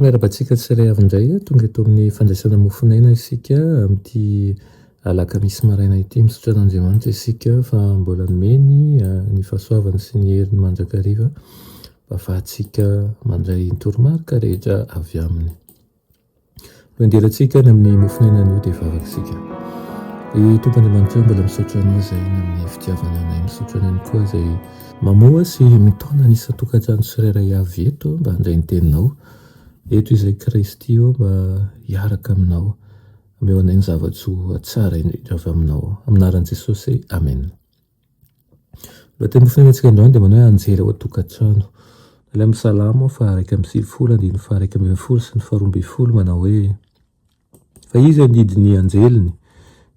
Miarabantsika tsiray avy indray tonga eto amin'ny fandraisana mofon'aina isika amin'ity alakamisy maraina ity misaotra an'Andriamanitra isika fa mbola nomeny ny fahasoavany sy ny heriny mandrakariva mba ahafahantsika mandray toromarika rehetra avy aminy. Lohandelantsika ny amin'ny mofon'aina an'io dia vavakisika. I Tompon'Andriamanitra mbola misaotra anao izay amin'ny fitiavana anay, misaotra anay koa izay mamoa sy mitona ny isa-tokantrano tsirairay avy eto mba handray ny teninao. Eto izay Kristy eo mba hiaraka aminao, ameo anay ny zavatsoa tsara indrindra avy aminao. Aminaran'i Jesosy, amen. Lohateny mofon'ainantsika androany dia manao hoe anjely ao an-tokantrano. Ilay amin'ny Salamo 1:1, 1:20 sy ny 2:20 manao hoe fa izy andidiny anjeliny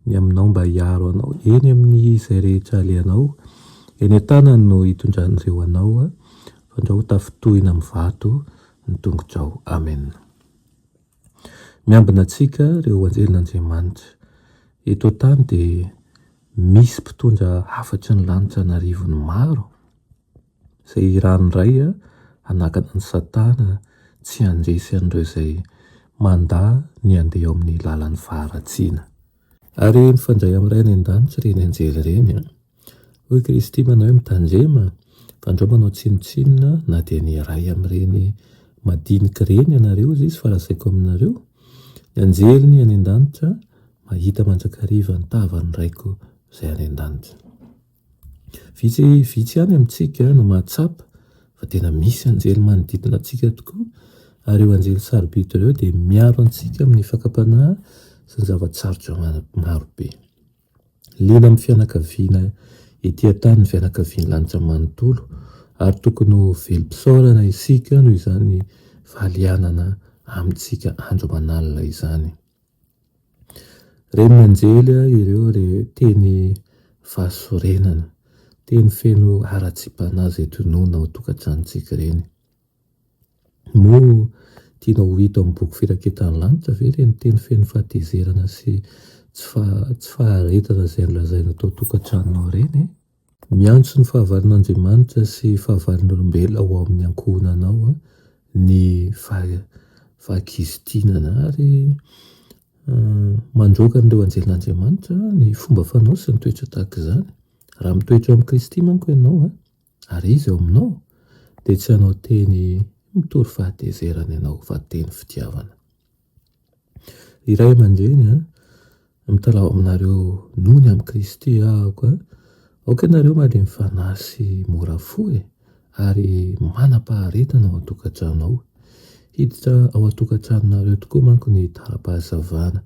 ny aminao mba hiaro anao eny amin'ny izay rehetra alehanao, eny an-tanany no hitondran'ireo anao, fandrao tafitohina amin'ny vato ny tongotrao. Amen. Miambina antsika ireo anjelin'Andriamanitra. Eto an-tany dia misy mpitondra hafatry ny lanitra narivony maro izay ranoray hanakana ny Satana tsy handresy an'ireo izay mandà ny andeha ao amin'ny lalan'ny faharatsiana. Ary mifandray amin'iray any an-danitra ireny anjely ireny. Hoy Kristy manao hoe mitandrema fa andreo manao tsinotsinona na dia ny iray amin'ireny madinika ireny ianareo izy fa lazaiko aminareo. Ny anjeliny any an-danitra mahita mandrakariva ny tavany raiko izay any an-danitra. Vitsy ihany amintsika no mahatsapa fa tena misy anjely manodidina antsika tokoa, ary io anjely sarobito ireo dia miaro antsika amin'ny fakapanahy sy ny zavatsarotra marobe. Liana amin'ny fianakaviana etỳ an-tany ny fianakavian'ny lanitra manontolo, ary tokony ho velom-pisaorana isika noho izany fahalianana amintsika andro manalina izany. Reny anjely ireo teny fahasorenana, teny feno ara-tsi-panahy izay tonoina ao tokantranontsika ireny. Moa tianao ho hita amin'ny boky firaketan'ny lanitra ve ireny teny feno fahatezerana sy tsy faharetana izay nolazaina tao tokantranonao ireny? Miantso ny fahavalin'Andriamanitra sy fahavalin'olombelona ao amin'ny ankohonanao ny fahakizitinana, ary mandroaka an'ireo anjelin'Andriamanitra ny fomba fanao sy ny toetra tahaka izany. Raha mitoetra amin'ny Kristy manko ianao ary izy ao aminao dia tsy hanao teny mitory fahatezerana ianao fa teny fitiavana. Iray aman-dreny mitalao aminareo noho ny amin'ny Kristy ahako aoka ianareo malemy fanahy sy mora fo ary manam-paharetana ao an-tokantrano ao. Hiditra ao an-tokantranonareo tokoa manko ny tara-pahazavana,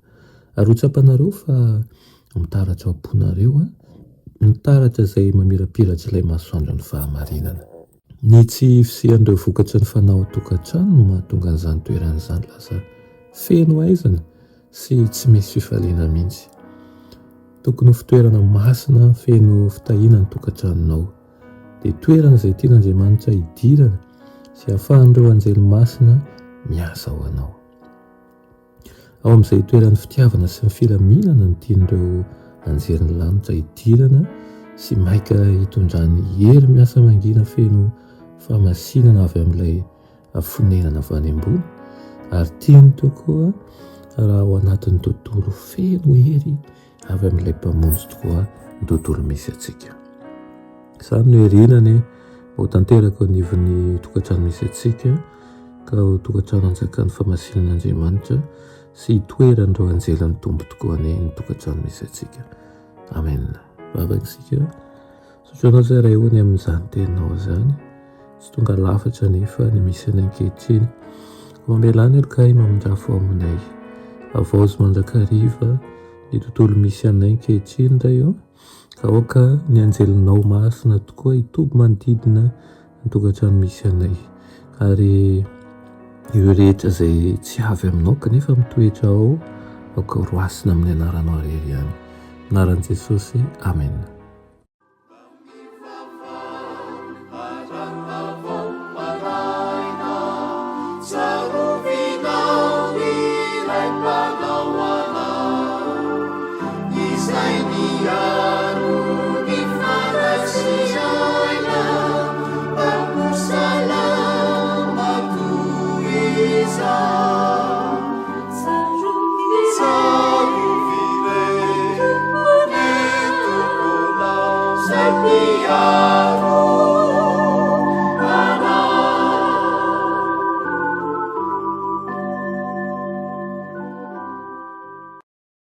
ary ho tsapanareo fa mitaratra ao am-ponareo ny taratra izay mamirapiratra ilay masoandro ny fahamarinana. Ny tsy fisian'ireo vokatry ny fanao an-tokantrano no mahatonga an'izany toeran'izany lasa feno aizana sy tsy misy fifaliana mihitsy. Tokony ho fitoerana masina feno fitahiana ny tokantranonao, dia toerana izay tian'Andriamanitra hidirana sy ahafahan'ireo anjely masina miasa ao anao. Ao amin'izay toeran'ny fitiavana sy ny filaminana ny tian'ireo anjelin'ny lanitra hidirana sy maika hitondrany hery miasa mangina feno famasinana avy amin'ilay fonenana avy any ambony, ary tiany tokoa raha ao anatin'ny tontolo feno hery avy amin'ilay mpamonjy tokoa ny tontolo misy atsika. Izany no herinany ho tanteraka ao anivon'ny tokantrano misy atsika, ka ho tokantrano anjakan'ny famasinan'Andriamanitra sy hitoeran'ireo anjelan'ny tombo tokoa ny tokantrano misy atsika. Amen. Vavakisika sotranao izay ray hoany amin'izany teninao izany, tsy tonga lafatra nefa ny misy any ankehitriny. Mamelany alokay mamindrafo aminay, avaozy mandrakariva ny tontolo misy anay ankehitriny ray ka aoka ny anjelinao masina tokoa hitoby manodidina ny tokantrano misy anay, ary ireo rehetra izay tsy avy aminao kanefa mitoetra ao aoka roasina amin'ny anaranao irery ihany. Anaran'i Jesosy, amen.